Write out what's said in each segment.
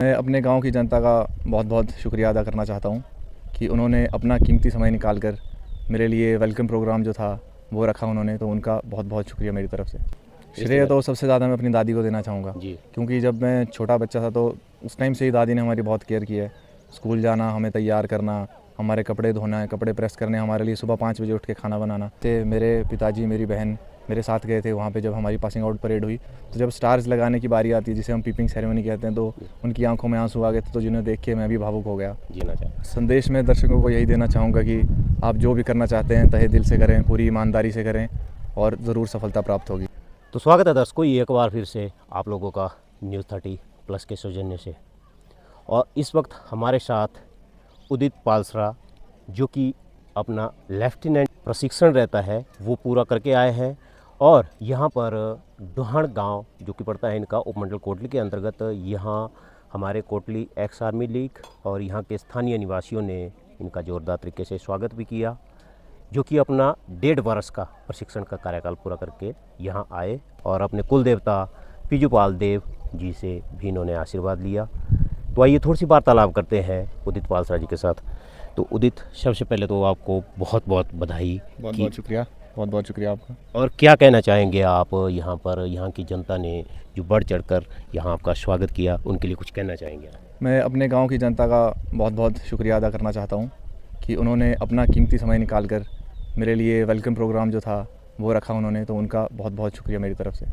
मैं अपने गांव की जनता का बहुत बहुत शुक्रिया अदा करना चाहता हूं कि उन्होंने अपना कीमती समय निकाल कर मेरे लिए वेलकम प्रोग्राम जो था वो रखा उन्होंने, तो उनका बहुत बहुत शुक्रिया मेरी तरफ से। श्रेय तो सबसे ज़्यादा मैं अपनी दादी को देना चाहूँगा, क्योंकि जब मैं छोटा बच्चा था तो उस टाइम से ही दादी ने हमारी बहुत केयर की है। स्कूल जाना, हमें तैयार करना, हमारे कपड़े धोना, कपड़े प्रेस करने, हमारे लिए सुबह 5 बजे उठ के खाना बनाना। तो मेरे पिताजी, मेरी बहन मेरे साथ गए थे वहाँ पे जब हमारी पासिंग आउट परेड हुई। तो जब स्टार्स लगाने की बारी आती है, जिसे हम पीपिंग सेरेमनी कहते हैं, तो उनकी आंखों में आंसू आ गए थे, तो जिन्हें देख के मैं भी भावुक हो गया। संदेश में दर्शकों को यही देना चाहूँगा कि आप जो भी करना चाहते हैं तहे दिल से करें, पूरी ईमानदारी से करें और ज़रूर सफलता प्राप्त होगी। तो स्वागत है दर्शकों, एक बार फिर से आप लोगों का न्यूज़ 30+ के सौजन्य से। और इस वक्त हमारे साथ उदित पालसरा, जो कि अपना लेफ्टिनेंट प्रशिक्षण रहता है वो पूरा करके आए हैं और यहाँ पर डोहण गांव जो कि पड़ता है इनका उपमंडल कोटली के अंतर्गत, यहाँ हमारे कोटली एक्स आर्मी लीग और यहाँ के स्थानीय निवासियों ने इनका जोरदार तरीके से स्वागत भी किया, जो कि अपना 1.5 वर्ष का प्रशिक्षण का कार्यकाल पूरा करके यहाँ आए और अपने कुल देवता पिजुपाल देव जी से भी इन्होंने आशीर्वाद लिया। तो आइए थोड़ी सी वार्तालाप करते हैं उदित पालसरा जी के साथ। तो उदित, सबसे पहले तो आपको बहुत बहुत बधाई। बहुत बहुत शुक्रिया, बहुत बहुत शुक्रिया आपका। और क्या कहना चाहेंगे आप यहाँ पर, यहाँ की जनता ने जो बढ़ चढ़कर यहाँ आपका स्वागत किया, उनके लिए कुछ कहना चाहेंगे आप? मैं अपने गांव की जनता का बहुत बहुत शुक्रिया अदा करना चाहता हूं कि उन्होंने अपना कीमती समय निकाल कर मेरे लिए वेलकम प्रोग्राम जो था वो रखा उन्होंने, तो उनका बहुत बहुत शुक्रिया मेरी तरफ से।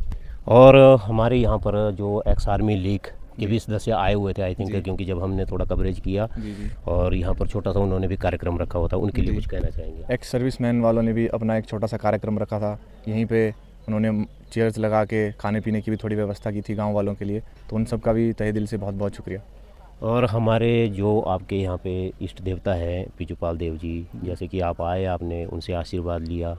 और हमारे यहाँ पर जो एक्स आर्मी लीग के भी सदस्य आए हुए थे आई थिंक, क्योंकि जब हमने थोड़ा कवरेज किया और यहाँ पर छोटा सा उन्होंने भी कार्यक्रम रखा हुआ था, उनके लिए कुछ कहना चाहेंगे? एक्स सर्विसमैन वालों ने भी अपना एक छोटा सा कार्यक्रम रखा था, यहीं पे उन्होंने चेयर्स लगा के खाने पीने की भी थोड़ी व्यवस्था की थी गांव वालों के लिए, तो उन सब का भी तहे दिल से बहुत बहुत शुक्रिया। और हमारे जो आपके यहाँ पे इष्ट देवता है पिजुपाल देव जी, जैसे कि आप आए, आपने उनसे आशीर्वाद लिया,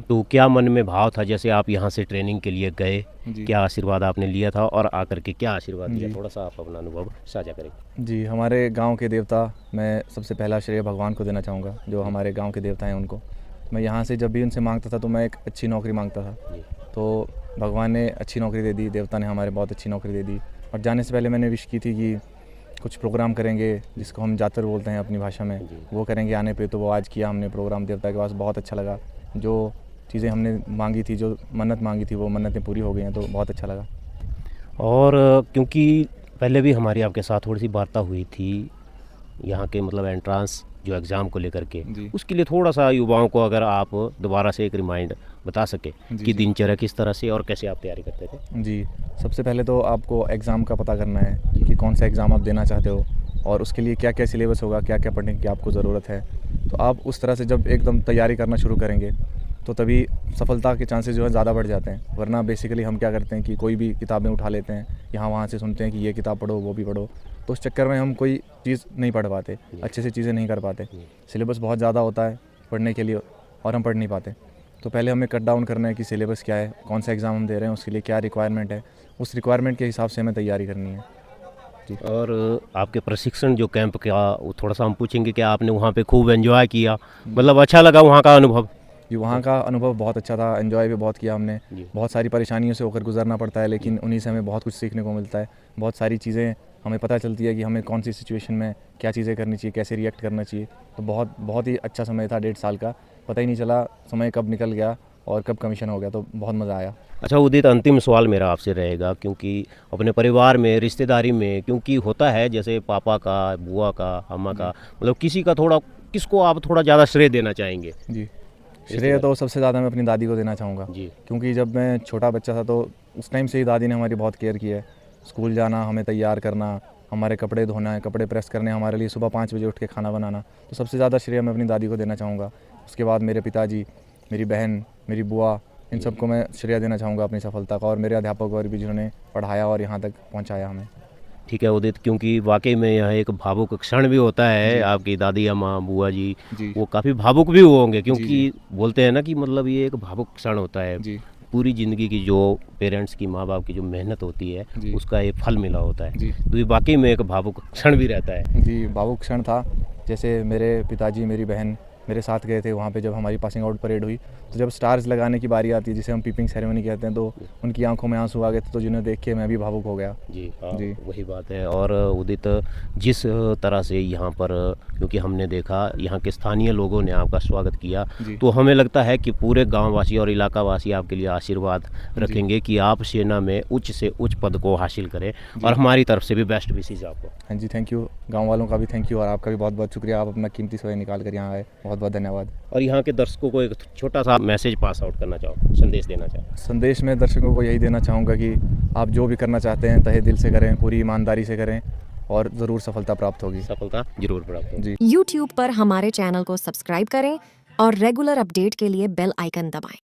तो क्या मन में भाव था जैसे आप यहाँ से ट्रेनिंग के लिए गए, क्या आशीर्वाद आपने लिया था और आकर के क्या आशीर्वाद लिया? थोड़ा सा आप अपना अनुभव साझा करें। जी, हमारे गांव के देवता, मैं सबसे पहला श्रेय भगवान को देना चाहूँगा, जो हमारे गाँव के देवता हैं उनको। मैं यहाँ से जब भी उनसे मांगता था तो मैं एक अच्छी नौकरी मांगता था, तो भगवान ने अच्छी नौकरी दे दी, देवता ने हमारे बहुत अच्छी नौकरी दे दी। और जाने से पहले मैंने विश की थी कि कुछ प्रोग्राम करेंगे जिसको हम जातर बोलते हैं अपनी भाषा में, वो करेंगे आने पे। तो वो आज किया हमने प्रोग्राम देवता के पास, बहुत अच्छा लगा। जो चीज़ें हमने मांगी थी, जो मन्नत मांगी थी, वो मन्नतें पूरी हो गई हैं, तो बहुत अच्छा लगा। और क्योंकि पहले भी हमारी आपके साथ थोड़ी सी वार्ता हुई थी यहाँ के मतलब एंट्रांस जो एग्ज़ाम को लेकर के, उसके लिए थोड़ा सा युवाओं को अगर आप दोबारा से एक रिमाइंड बता सके कि दिनचर्या किस तरह से और कैसे आप तैयारी करते थे? जी, सबसे पहले तो आपको एग्ज़ाम का पता करना है कि कौन सा एग्ज़ाम आप देना चाहते हो और उसके लिए क्या क्या सिलेबस होगा, क्या क्या पढ़ने की आपको ज़रूरत है। तो आप उस तरह से जब एकदम तैयारी करना शुरू करेंगे तो तभी सफलता के चांसेस जो है ज़्यादा बढ़ जाते हैं। वरना बेसिकली हम क्या करते हैं कि कोई भी किताबें उठा लेते हैं, यहाँ वहाँ से सुनते हैं कि ये किताब पढ़ो, वो भी पढ़ो, तो उस चक्कर में हम कोई चीज़ नहीं पढ़ पाते, अच्छे से चीज़ें नहीं कर पाते। सिलेबस बहुत ज़्यादा होता है पढ़ने के लिए और हम पढ़ नहीं पाते। तो पहले हमें कट डाउन करना है कि सिलेबस क्या है, कौन सा एग्ज़ाम हम दे रहे हैं, उसके लिए क्या रिक्वायरमेंट है, उस रिक्वायरमेंट के हिसाब से हमें तैयारी करनी है। जी। और आपके प्रशिक्षण जो कैंप का, वो थोड़ा सा हम पूछेंगे कि आपने वहाँ पे खूब एंजॉय किया, मतलब अच्छा लगा वहाँ का अनुभव? जी, वहाँ का अनुभव बहुत अच्छा था, एंजॉय भी बहुत किया हमने। बहुत सारी परेशानियों से होकर गुजरना पड़ता है, लेकिन उन्हीं से हमें बहुत कुछ सीखने को मिलता है। बहुत सारी चीज़ें हमें पता चलती है कि हमें कौन सी सिचुएशन में क्या चीज़ें करनी चाहिए, कैसे रिएक्ट करना चाहिए। तो बहुत बहुत ही अच्छा समय था 1.5 साल का, पता ही नहीं चला समय कब निकल गया और कब कमीशन हो गया, तो बहुत मज़ा आया। अच्छा उदित, अंतिम सवाल मेरा आपसे रहेगा, क्योंकि अपने परिवार में, रिश्तेदारी में, क्योंकि होता है जैसे पापा का, बुआ का, अम्मा का, मतलब किसी का थोड़ा, किसको आप थोड़ा ज़्यादा श्रेय देना चाहेंगे? जी, श्रेय तो सबसे ज़्यादा मैं अपनी दादी को देना चाहूँगा, क्योंकि जब मैं छोटा बच्चा था तो उस टाइम से ही दादी ने हमारी बहुत केयर की है। स्कूल जाना, हमें तैयार करना, हमारे कपड़े धोना, कपड़े प्रेस करने, हमारे लिए सुबह 5 बजे उठ के खाना बनाना, तो सबसे ज़्यादा श्रेय मैं अपनी दादी को देना चाहूँगा। उसके बाद मेरे पिताजी, मेरी बहन, मेरी बुआ, इन सबको मैं श्रेय देना चाहूँगा अपनी सफलता का, और मेरे अध्यापक और भी जिन्होंने पढ़ाया और यहाँ तक पहुँचाया हमें। ठीक है उदित, क्योंकि वाकई में यह एक भावुक क्षण भी होता है। आपकी दादी अम्मा, बुआ जी, वो काफ़ी भावुक भी होंगे, क्योंकि बोलते हैं ना कि मतलब ये एक भावुक क्षण होता है। पूरी ज़िंदगी की जो पेरेंट्स की, माँ बाप की जो मेहनत होती है, उसका एक फल मिला होता है। तो ये वाकई में एक भावुक क्षण भी रहता है। जी, भावुक क्षण था। जैसे मेरे पिताजी, मेरी बहन मेरे साथ गए थे वहाँ पे जब हमारी पासिंग आउट परेड हुई। तो जब स्टार्स लगाने की बारी आती है, जिसे हम पीपिंग सेरेमनी कहते हैं, तो उनकी आंखों में आंसू आ गए थे, तो जिन्हें देख के मैं भी भावुक हो गया। जी हाँ, जी। वही बात है। और उदित, जिस तरह से यहाँ पर, क्योंकि हमने देखा यहाँ के स्थानीय लोगों ने आपका स्वागत किया, जी। तो हमें लगता है कि पूरे गांववासी और इलाकावासी आपके लिए आशीर्वाद रखेंगे कि आप सेना में उच्च से उच्च पद को हासिल करें। और हमारी तरफ से भी बेस्ट विशेष आपको। हाँ जी, थैंक यू। गांव वालों का भी थैंक यू और आपका भी बहुत बहुत शुक्रिया, आप अपना कीमती समय निकाल कर यहाँ आए, बहुत बहुत धन्यवाद। और यहाँ के दर्शकों को एक छोटा सा मैसेज पास आउट करना चाहो, संदेश देना चाहो। संदेश में दर्शकों को यही देना चाहूँगा कि आप जो भी करना चाहते हैं तहे दिल से करें, पूरी ईमानदारी से करें और ज़रूर सफलता प्राप्त होगी। सफलता जरूर प्राप्त होगी। जी। YouTube पर हमारे चैनल को सब्सक्राइब करें और रेगुलर अपडेट के लिए बेल आइकन दबाएं।